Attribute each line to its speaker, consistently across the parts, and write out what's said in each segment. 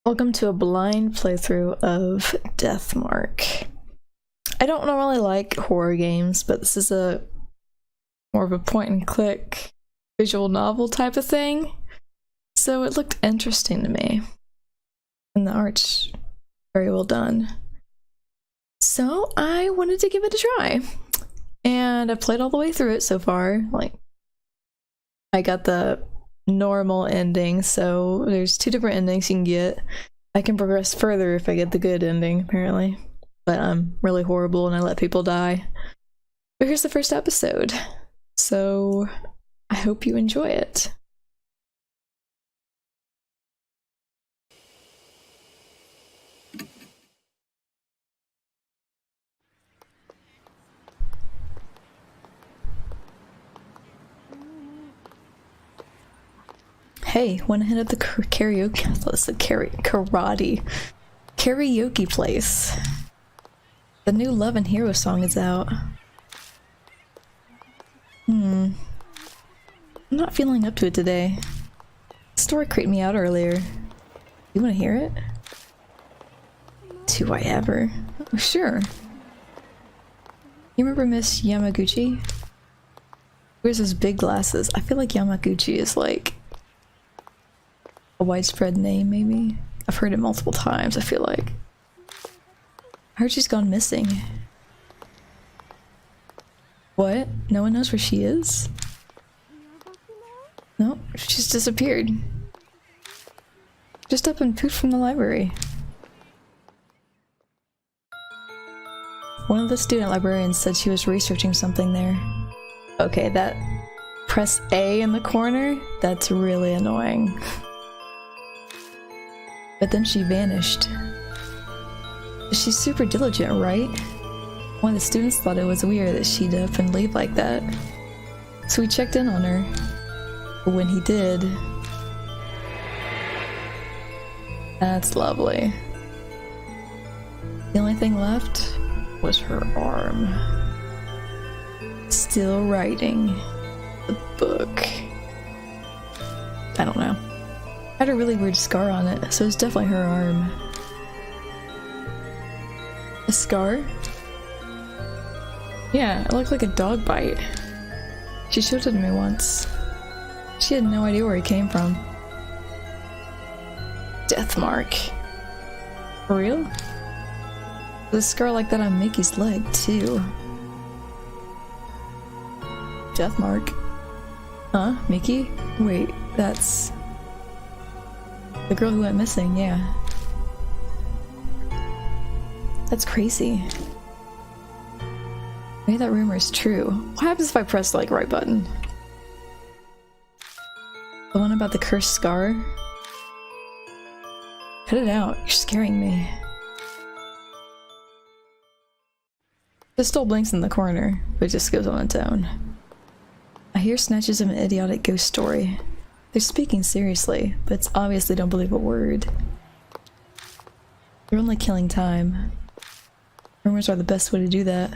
Speaker 1: Welcome to a blind playthrough of Deathmark. I don't normally like horror games, but this is a more of a point and click visual novel type of thing, so it looked interesting to me. And the art's very well done. So I wanted to give it a try. And I played all the way through it so far. Like, I got the normal ending, so there's two different endings you can get. I can progress further if I get the good ending, apparently. But I'm really horrible and I let people die. But here's the first episode. So I hope you enjoy it. Hey, went ahead at the karaoke. I thought it said karaoke place. The new Love and Hero song is out. I'm not feeling up to it today. The story creeped me out earlier. You want to hear it? Do I ever? Oh, sure. You remember Miss Yamaguchi? Wears those big glasses. I feel like Yamaguchi is like a widespread name, maybe? I've heard it multiple times, I feel like. I heard she's gone missing. What? No one knows where she is? No, she's disappeared. Just up and poofed from the library. One of the student librarians said she was researching something there. Okay, that press A in the corner? That's really annoying. But then she vanished. She's super diligent, right? One of the students thought it was weird that she'd up and leave like that. So we checked in on her. But when he did... That's lovely. The only thing left was her arm. Still writing the book. I don't know. Had a really weird scar on it, so it's definitely her arm. A scar? Yeah, it looked like a dog bite. She showed it to me once. She had no idea where it came from. Deathmark. For real? There's a scar like that on Mickey's leg, too. Deathmark? Huh? Mickey? Wait, that's... the girl who went missing, yeah. That's crazy. Maybe that rumor is true. What happens if I press the right button? The one about the cursed scar? Cut it out, you're scaring me. Pistol blinks in the corner, but it just goes on its own. I hear snatches of an idiotic ghost story. They're speaking seriously, but it's obvious they don't believe a word. They're only killing time. Rumors are the best way to do that.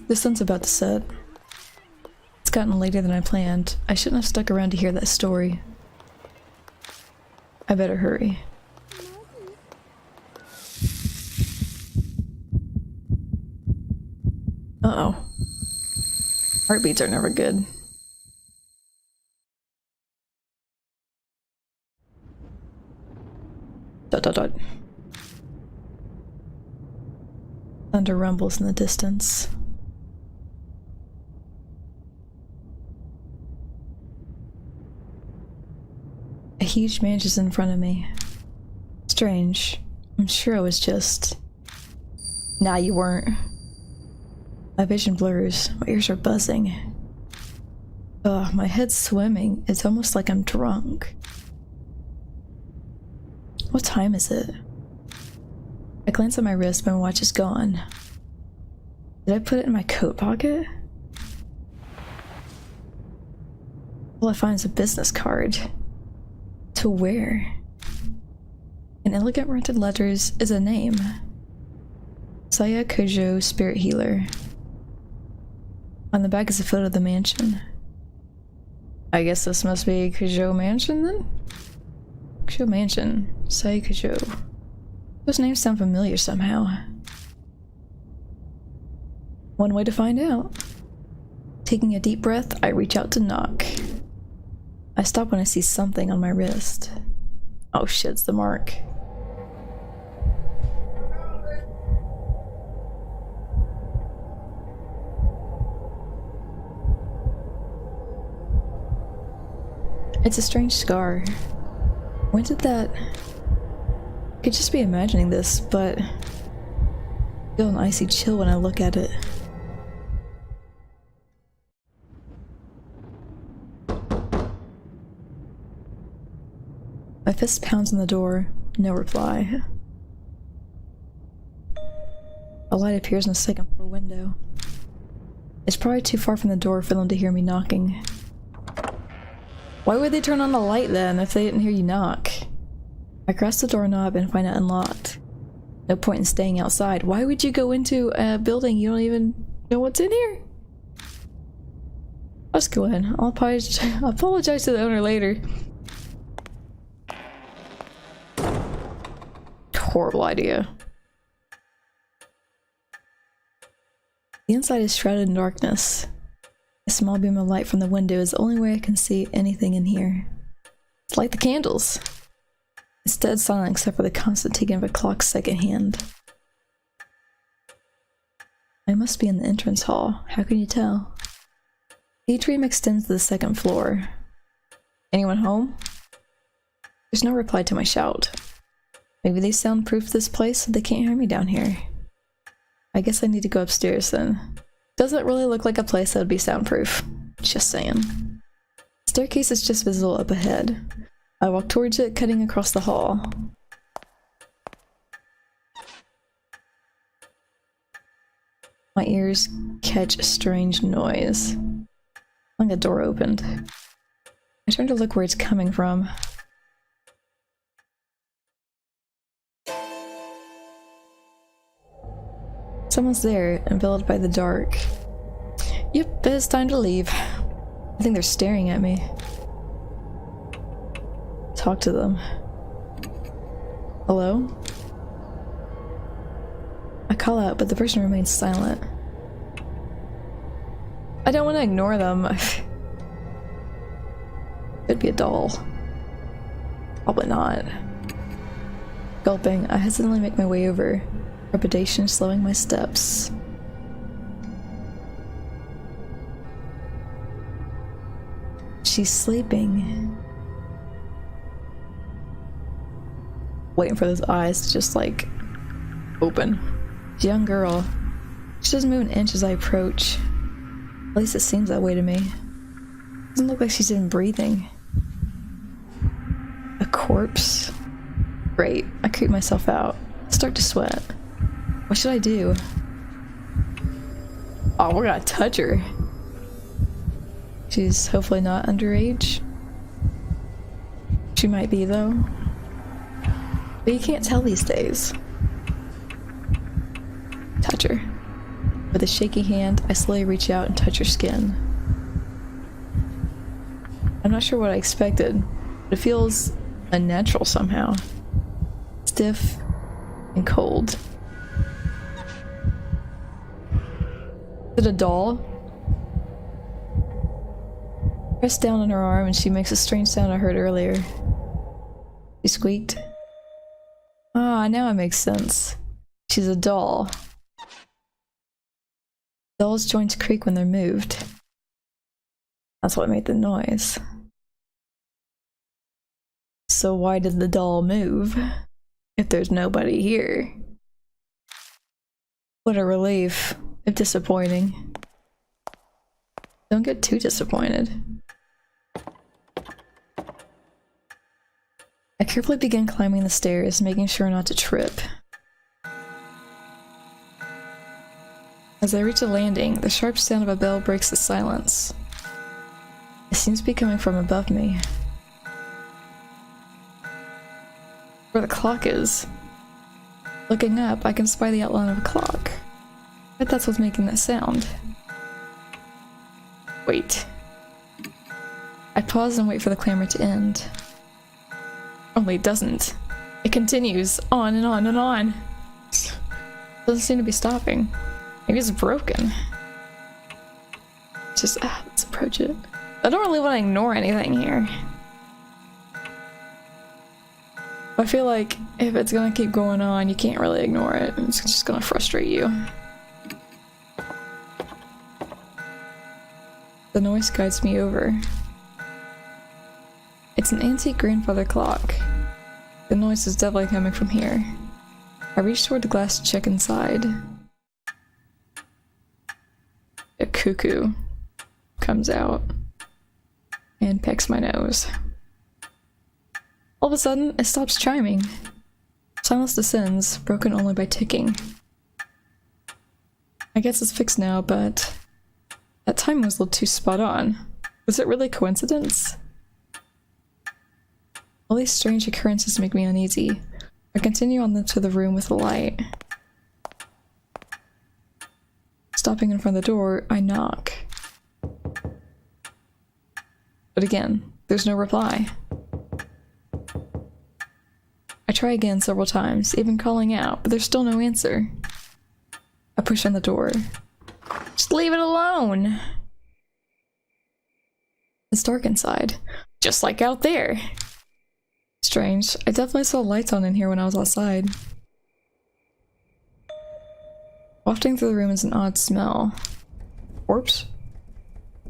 Speaker 1: The sun's about to set. It's gotten later than I planned. I shouldn't have stuck around to hear that story. I better hurry. Uh-oh. Heartbeats are never good. Dot dot dot. Thunder rumbles in the distance. A huge mansion's in front of me. Strange. I'm sure I was just... Nah, you weren't. My vision blurs. My ears are buzzing. Ugh, my head's swimming. It's almost like I'm drunk. What time is it? I glance at my wrist, but my watch is gone. Did I put it in my coat pocket? All I find is a business card. To where? In elegant rented letters is a name. Saya Kojo, Spirit Healer. On the back is a photo of the mansion. I guess this must be Kojo Mansion then? Show Mansion. Saikujo. Those names sound familiar somehow. One way to find out. Taking a deep breath, I reach out to knock. I stop when I see something on my wrist. Oh shit, it's the mark. It's a strange scar. When did that... I could just be imagining this, but... I feel an icy chill when I look at it. My fist pounds on the door. No reply. A light appears in the second floor window. It's probably too far from the door for them to hear me knocking. Why would they turn on the light then if they didn't hear you knock? I press the doorknob and find it unlocked. No point in staying outside. Why would you go into a building you don't even know what's in here? I'll just go in. I'll apologize to the owner later. Horrible idea. The inside is shrouded in darkness. A small beam of light from the window is the only way I can see anything in here. Let's light the candles. It's dead silent except for the constant ticking of a clock's second hand. I must be in the entrance hall. How can you tell? The atrium extends to the second floor. Anyone home? There's no reply to my shout. Maybe they soundproof this place so they can't hear me down here. I guess I need to go upstairs then. Doesn't really look like a place that would be soundproof. Just saying. The staircase is just visible up ahead. I walk towards it, cutting across the hall. My ears catch a strange noise. Like a door opened. I turn to look where it's coming from. Someone's there, enveloped by the dark. Yep, it's time to leave. I think they're staring at me. Talk to them. Hello? I call out, but the person remains silent. I don't want to ignore them. Could be a doll. Probably not. Gulping, I hesitantly make my way over. Trepidation slowing my steps. She's sleeping. Waiting for those eyes to just like open. Young girl. She doesn't move an inch as I approach. At least it seems that way to me. Doesn't look like she's even breathing. A corpse? Great. I creep myself out. Start to sweat. What should I do? Oh, we're gonna touch her. She's hopefully not underage. She might be though. But you can't tell these days. Touch her. With a shaky hand, I slowly reach out and touch her skin. I'm not sure what I expected, but it feels unnatural somehow. Stiff and cold. Is it a doll? Press down on her arm and she makes a strange sound I heard earlier. She squeaked. Ah, now it makes sense. She's a doll. Dolls' joints creak when they're moved. That's what made the noise. So why did the doll move? If there's nobody here. What a relief. If disappointing. Don't get too disappointed. I carefully begin climbing the stairs, making sure not to trip. As I reach a landing, the sharp sound of a bell breaks the silence. It seems to be coming from above me. Where the clock is. Looking up, I can spy the outline of a clock. I bet that's what's making that sound. Wait. I pause and wait for the clamor to end. Only it doesn't. It continues on and on and on. Doesn't seem to be stopping. Maybe it's broken. Just, let's approach it. I don't really want to ignore anything here. I feel like if it's gonna keep going on, you can't really ignore it. It's just gonna frustrate you. The noise guides me over. It's an antique grandfather clock. The noise is definitely coming from here. I reach toward the glass to check inside. A cuckoo comes out and pecks my nose. All of a sudden, it stops chiming. Silence descends, broken only by ticking. I guess it's fixed now, but that time was a little too spot on. Was it really coincidence? All these strange occurrences make me uneasy. I continue on to the room with the light. Stopping in front of the door, I knock. But again, there's no reply. I try again several times, even calling out, but there's still no answer. I push on the door. Just leave it alone! It's dark inside, just like out there. Strange. I definitely saw lights on in here when I was outside. Wafting through the room is an odd smell. Corpse?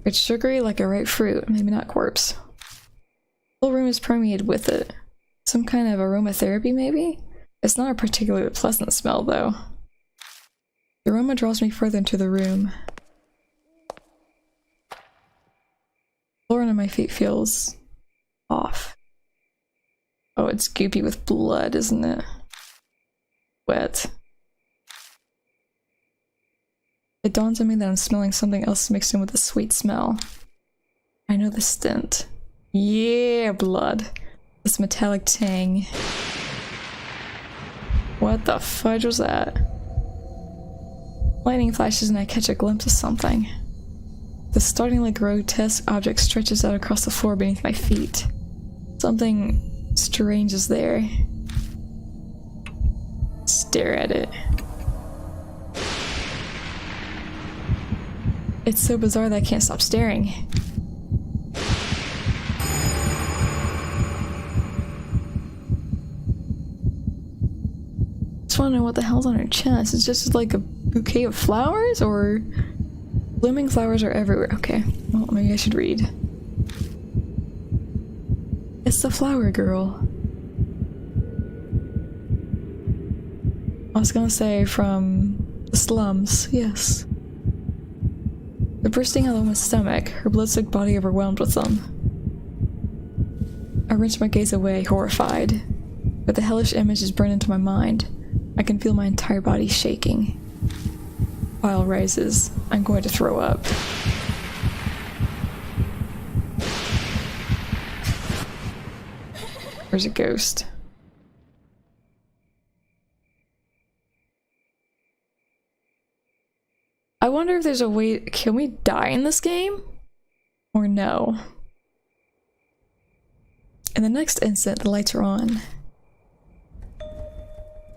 Speaker 1: It's sugary like a ripe fruit, maybe not corpse. The whole room is permeated with it. Some kind of aromatherapy, maybe? It's not a particularly pleasant smell, though. The aroma draws me further into the room. The floor under my feet feels off. Oh, it's goopy with blood, isn't it? Wet. It dawns on me that I'm smelling something else mixed in with the sweet smell. I know the scent. Yeah, blood. This metallic tang. What the fudge was that? Lightning flashes and I catch a glimpse of something. The startlingly grotesque object stretches out across the floor beneath my feet. Something strange is there. Stare at it. It's so bizarre that I can't stop staring. Just want to know what the hell's on her chest. It's just like a bouquet of flowers, or blooming flowers are everywhere. Okay, well, maybe I should read. It's the flower girl. I was gonna say from the slums, yes. They're bursting out of my stomach, her blood-soaked body overwhelmed with them. I wrench my gaze away, horrified. But the hellish image is burned into my mind. I can feel my entire body shaking. Bile rises. I'm going to throw up. There's a ghost. I wonder if there's a way— can we die in this game? Or no? In the next instant, the lights are on.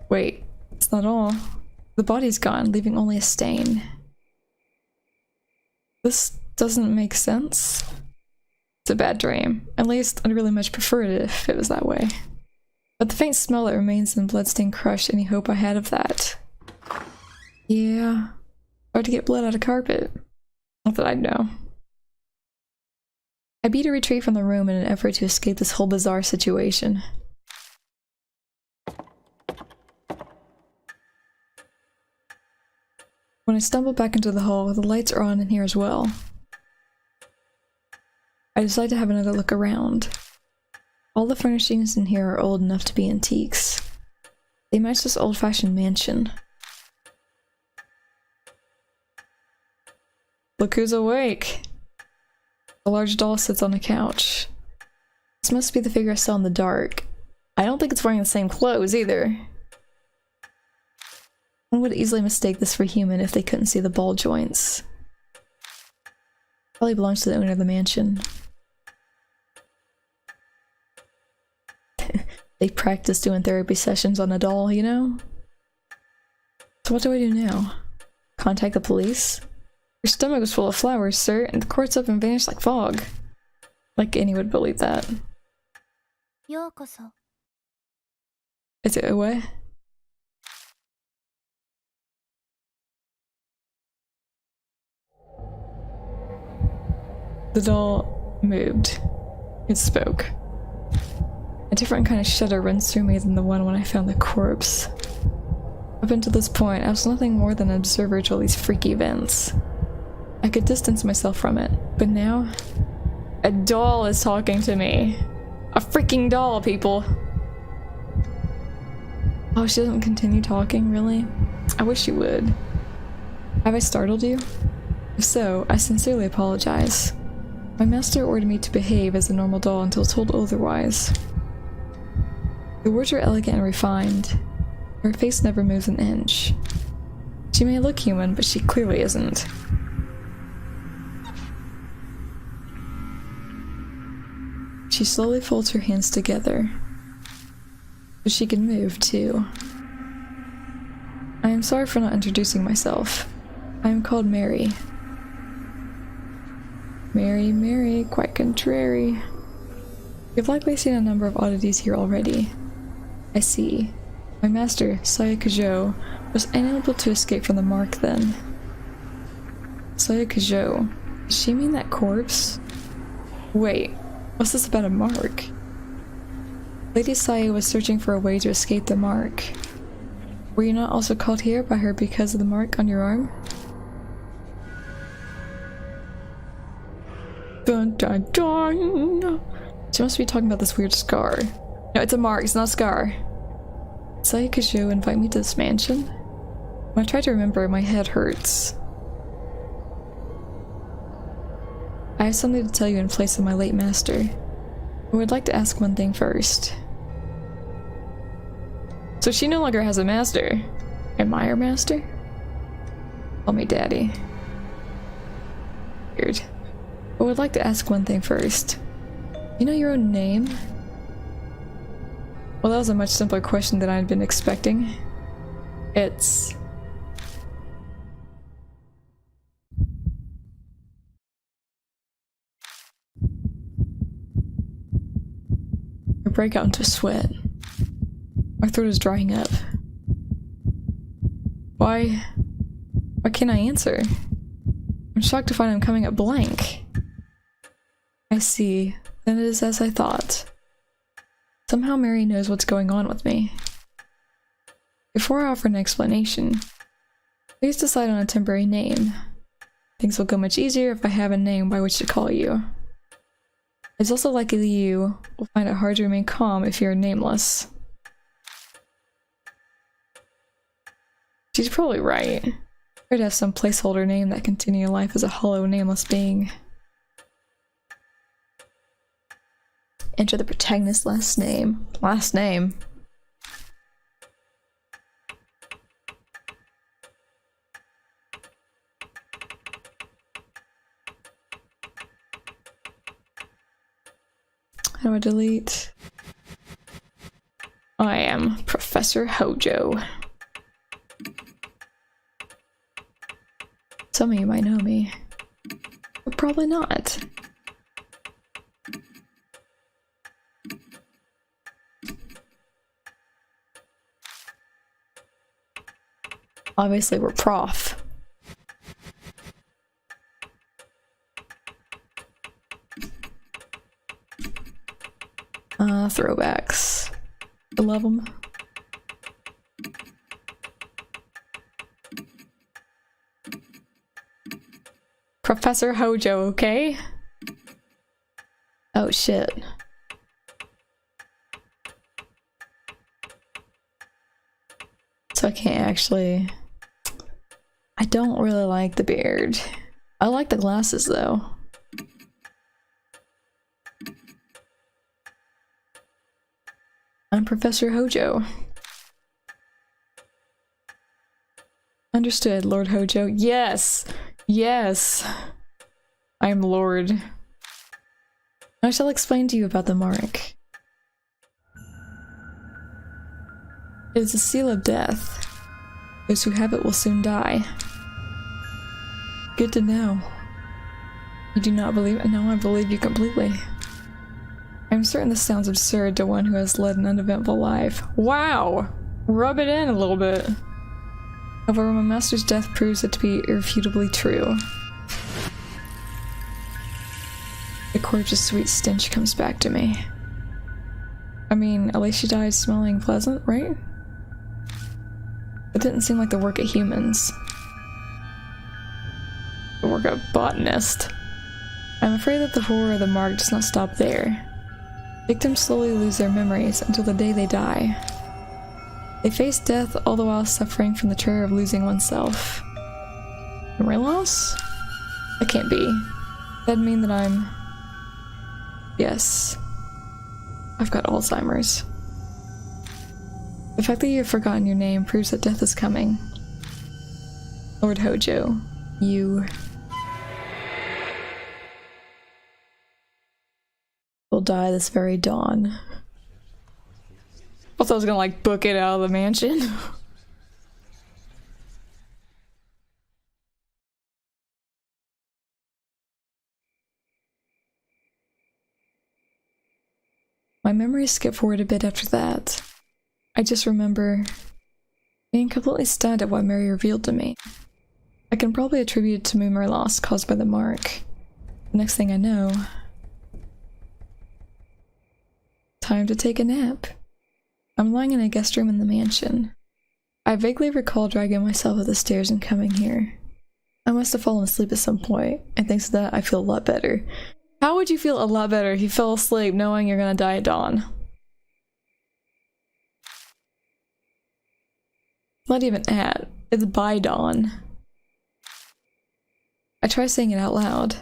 Speaker 1: Wait, it's not all. The body's gone, leaving only a stain. This doesn't make sense. It's a bad dream. At least, I'd really much prefer it if it was that way. But the faint smell that remains in the bloodstained crushed any hope I had of that. Yeah. Hard to get blood out of carpet. Not that I'd know. I beat a retreat from the room in an effort to escape this whole bizarre situation. When I stumble back into the hall, the lights are on in here as well. I decide to have another look around. All the furnishings in here are old enough to be antiques. They match this old-fashioned mansion. Look who's awake! A large doll sits on a couch. This must be the figure I saw in the dark. I don't think it's wearing the same clothes either. One would easily mistake this for human if they couldn't see the ball joints. Probably belongs to the owner of the mansion. They practice doing therapy sessions on a doll, you know? So what do I do now? Contact the police? Your stomach was full of flowers, sir, and the corpse up and vanished like fog. Like anyone would believe that. Is it away? The doll moved. It spoke. A different kind of shudder runs through me than the one when I found the corpse. Up until this point, I was nothing more than an observer to all these freaky events. I could distance myself from it, but now... a doll is talking to me. A freaking doll, people! Oh, she doesn't continue talking, really? I wish she would. Have I startled you? If so, I sincerely apologize. My master ordered me to behave as a normal doll until told otherwise. The words are elegant and refined. Her face never moves an inch. She may look human, but she clearly isn't. She slowly folds her hands together. But she can move, too. I am sorry for not introducing myself. I am called Mary. Mary, Mary, quite contrary. You've likely seen a number of oddities here already. I see. My master, Sayakajo, was unable to escape from the mark then. Sayakajo. Does she mean that corpse? Wait, what's this about a mark? Lady Saya was searching for a way to escape the mark. Were you not also called here by her because of the mark on your arm? Dun dun dun! She must be talking about this weird scar. No, it's a mark, it's not a scar. Sayakajo invite me to this mansion? When I try to remember, my head hurts. I have something to tell you in place of my late master. I would like to ask one thing first. So she no longer has a master. Am I her master? Call me daddy. Weird. I would like to ask one thing first. You know your own name? Well, that was a much simpler question than I'd been expecting. It's... I break out into sweat. My throat is drying up. Why can't I answer? I'm shocked to find I'm coming up blank. I see. Then it is as I thought. Somehow Mary knows what's going on with me. Before I offer an explanation, please decide on a temporary name. Things will go much easier if I have a name by which to call you. It's also likely you will find it hard to remain calm if you're nameless. She's probably right. Better to have some placeholder name that continue your life as a hollow, nameless being. Enter the protagonist's last name. Last name? How do I delete? I am Professor Hojo. Some of you might know me, but probably not. Obviously, we're prof. Throwbacks. I love them. Professor Hojo, okay? Oh shit. So I can't actually... I don't really like the beard. I like the glasses though. I'm Professor Hojo. Understood, Lord Hojo. Yes! Yes! I am Lord. I shall explain to you about the mark. It is a seal of death. Those who have it will soon die. Good to know. You do not believe it? No, I believe you completely. I'm certain this sounds absurd to one who has led an uneventful life. Wow! Rub it in a little bit. However, my master's death proves it to be irrefutably true. The corpse's sweet stench comes back to me. I mean, at least she died smelling pleasant, right? It didn't seem like the work of humans. The work of botanist. I'm afraid that the horror of the mark does not stop there. Victims slowly lose their memories until the day they die. They face death all the while suffering from the terror of losing oneself. Memory loss? That can't be. That'd mean that I'm... Yes. I've got Alzheimer's. The fact that you have forgotten your name proves that death is coming. Lord Hojo, you... will die this very dawn. I thought I was gonna like book it out of the mansion. My memories skip forward a bit after that. I just remember being completely stunned at what Mary revealed to me. I can probably attribute it to memory loss caused by the mark. The next thing I know... Time to take a nap. I'm lying in a guest room in the mansion. I vaguely recall dragging myself up the stairs and coming here. I must have fallen asleep at some point, and thanks to that I feel a lot better. How would you feel a lot better if you fell asleep knowing you're gonna die at dawn? Not even at, it's by dawn. I try saying it out loud.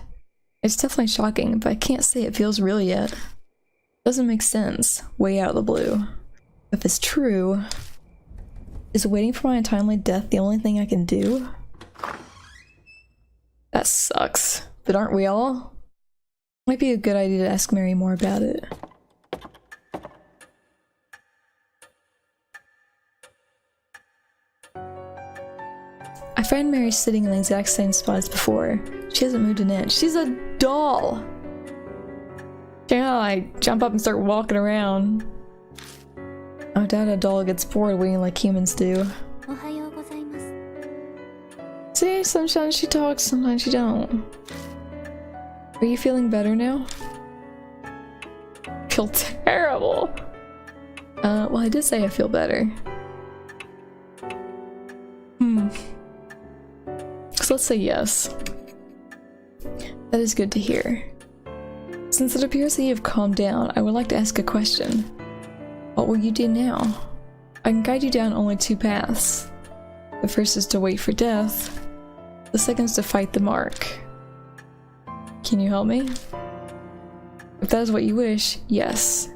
Speaker 1: It's definitely shocking, but I can't say it feels real yet. Doesn't make sense, way out of the blue. If it's true, is waiting for my untimely death the only thing I can do? That sucks, but aren't we all? Might be a good idea to ask Mary more about it. I find Mary sitting in the exact same spot as before. She hasn't moved an inch. She's a doll! She can't like jump up and start walking around. I doubt a doll gets bored waiting like humans do. See, sometimes she talks, sometimes she don't. Are you feeling better now? I feel terrible. Well, I did say I feel better. So let's say yes. That is good to hear. Since it appears that you have calmed down, I would like to ask a question. What will you do now? I can guide you down only two paths. The first is to wait for death. The second is to fight the mark. Can you help me? If that is what you wish, yes.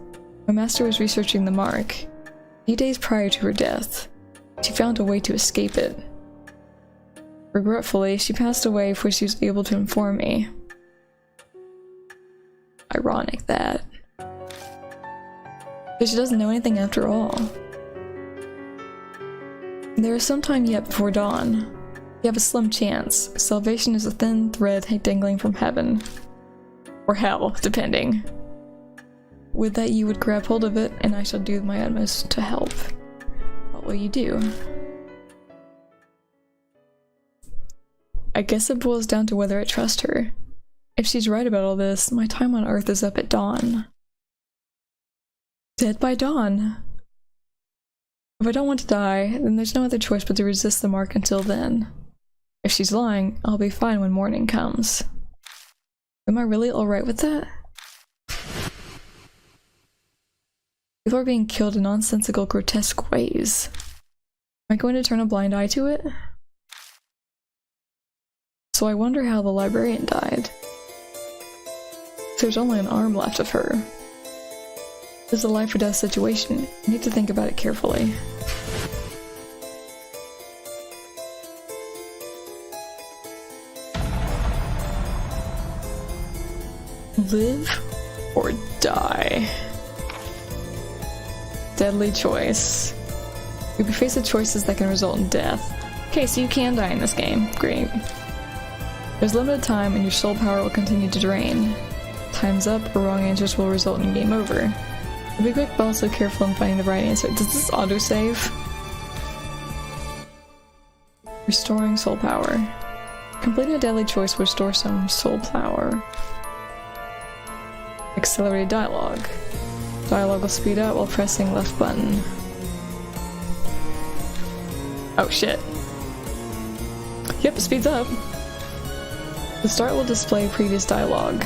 Speaker 1: My master was researching the mark. A few days prior to her death, she found a way to escape it. Regretfully, she passed away before she was able to inform me. Ironic that. But she doesn't know anything after all. There is some time yet before dawn. You have a slim chance. Salvation is a thin thread dangling from heaven. Or hell, depending. With that you would grab hold of it, and I shall do my utmost to help. What will you do? I guess it boils down to whether I trust her. If she's right about all this, my time on Earth is up at dawn. Dead by dawn. If I don't want to die, then there's no other choice but to resist the mark until then. If she's lying, I'll be fine when morning comes. Am I really alright with that? People are being killed in nonsensical, grotesque ways. Am I going to turn a blind eye to it? So I wonder how the librarian died. There's only an arm left of her. This is a life or death situation. You need to think about it carefully. Live or die. Deadly choice. You'll be faced with choices that can result in death. Okay, so you can die in this game. Great. There's limited time and your soul power will continue to drain. Time's up or wrong answers will result in game over. Be quick but also careful in finding the right answer. Does this autosave? Restoring soul power. Completing a daily choice will restore some soul power. Accelerated dialogue. Dialogue will speed up while pressing left button. Oh shit. Yep, it speeds up. The start will display previous dialogue.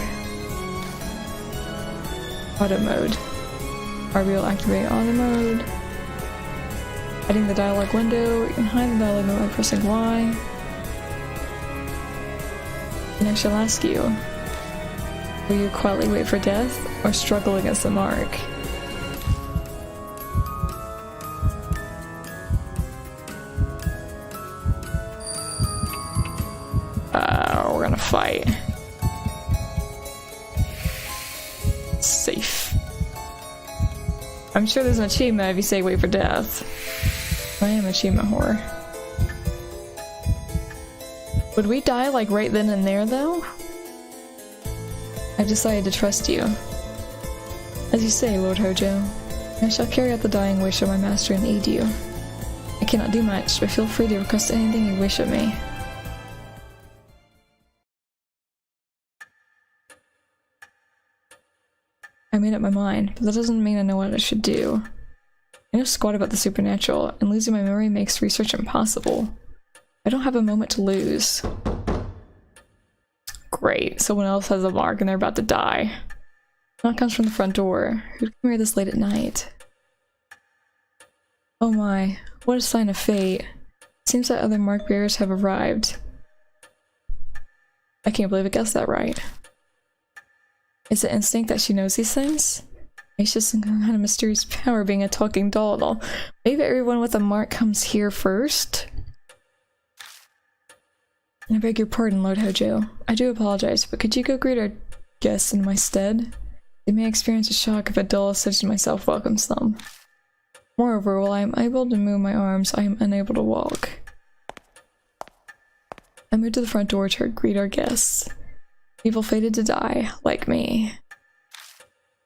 Speaker 1: Auto mode. RB will activate auto mode. Hiding the dialogue window. You can hide the dialogue mode by pressing Y. And I shall ask you, will you quietly wait for death or struggle against the mark? We're gonna fight. Safe. I'm sure there's an achievement if you say wait for death. I am achievement whore. Would we die like right then and there though? I decided to trust you. As you say, Lord Hojo, I shall carry out the dying wish of my master and aid you. I cannot do much, but feel free to request anything you wish of me. I made up my mind, but that doesn't mean I know what I should do. I know squat about the supernatural, and losing my memory makes research impossible. I don't have a moment to lose. Great, someone else has a mark and they're about to die. Knock comes from the front door. Who'd come here this late at night? Oh my, what a sign of fate. It seems that other mark bearers have arrived. I can't believe I guessed that right. Is it instinct that she knows these things? It's just some kind of mysterious power being a talking doll and all. Maybe everyone with a mark comes here first? I beg your pardon, Lord Hojo. I do apologize, but could you go greet our guests in my stead? They may experience a shock if a doll such as myself welcomes them. Moreover, while I am able to move my arms, I am unable to walk. I moved to the front door to greet our guests. People fated to die, like me.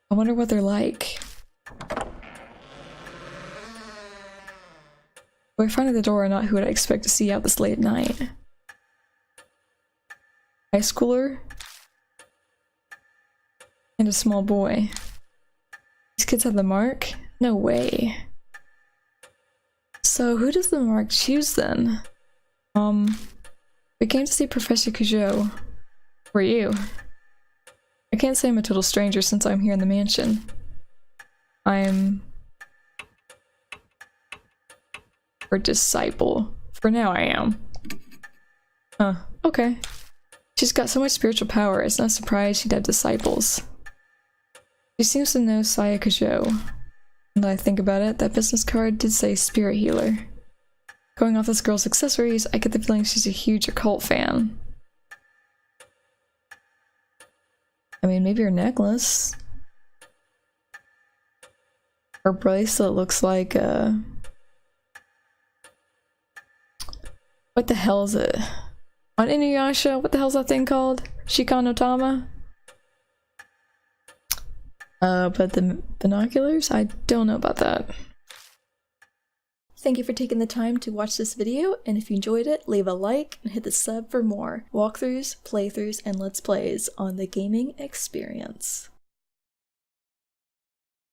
Speaker 1: I wonder what they're like. If I find at the door or not, who would I expect to see out this late at night? High schooler? And a small boy. These kids have the mark? No way. So who does the mark choose then? We came to see Professor Cujo. Who are you? I can't say I'm a total stranger since I'm here in the mansion. I'm her disciple. For now I am. Huh, okay. She's got so much spiritual power, it's not a surprise she'd have disciples. She seems to know Saya Kujo. Now that I think about it, that business card did say spirit healer. Going off this girl's accessories, I get the feeling she's a huge occult fan. I mean, maybe her necklace. Her bracelet looks like what the hell is it? On Inuyasha, what the hell's that thing called? Shikan no Tama? But the binoculars? I don't know about that. Thank you for taking the time to watch this video, and if you enjoyed it, leave a like and hit the sub for more walkthroughs, playthroughs, and let's plays on the gaming experience.